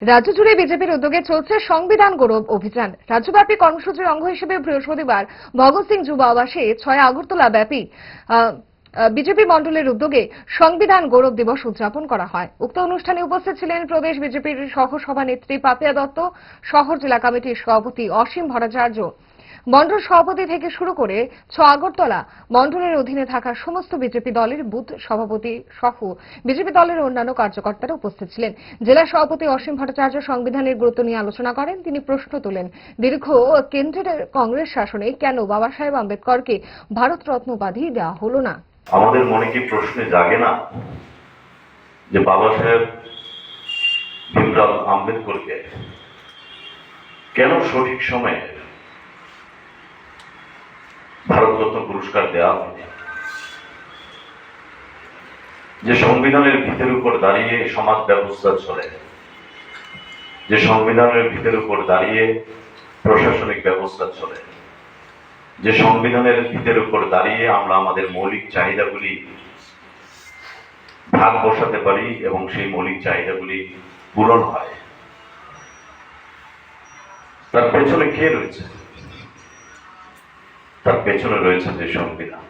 রাজ্য জুড়ে বিজেপির উদ্যোগে চলছে সংবিধান গৌরব অভিযান। রাজ্যব্যাপী কর্মসূচির অঙ্গ হিসেবে বৃহস্পতিবার ভগৎ সিং যুব আবাসে 6 আগরতলা ব্যাপী বিজেপি মণ্ডলের উদ্যোগে সংবিধান গৌরব দিবস উদযাপন করা হয়। উক্ত অনুষ্ঠানে উপস্থিত ছিলেন প্রদেশ বিজেপির সহ সভানেত্রী পাপিয়া দত্ত, শহর জেলা কমিটির সভাপতি অসীম ভট্টাচার্য, মণ্ডল সভাপতি থেকে শুরু করে 6 আগরতলা মণ্ডলের অধীনে থাকা সমস্ত বিজেপি দলের বুথ সভাপতি সহ বিজেপি দলের অন্যান্য কার্যকর্তারা উপস্থিত ছিলেন। জেলা সভাপতি অসীম ভট্টাচার্য সংবিধানের গুরুত্ব নিয়ে আলোচনা করেন। তিনি প্রশ্ন তোলেন, দীর্ঘ কেন্দ্রের কংগ্রেস শাসনে কেন বাবা সাহেব আম্বেদকরকে ভারতরত্ন উপাধি দেওয়া হলো না। আমাদের মনে কি প্রশ্নে জাগে না যে বাবা সাহেব ভীমরাও আম্বেদকরকে কেন সঠিক সময়ে ভারতরত্ন পুরস্কার দেওয়া হয়নি? যে সংবিধানের ভিতের উপর দাঁড়িয়ে সমাজ ব্যবস্থা চলে, যে সংবিধানের ভিতের উপর দাঁড়িয়ে প্রশাসনিক ব্যবস্থা চলে, যে সংবিধানের ভিতের উপর দাঁড়িয়ে আমরা আমাদের মৌলিক চাহিদাগুলি ভাগ বসাতে পারি এবং সেই মৌলিক চাহিদাগুলি পূরণ হয়, তার পেছনে কে রয়েছে? তার পেছনে রয়েছে যে সংবিধান।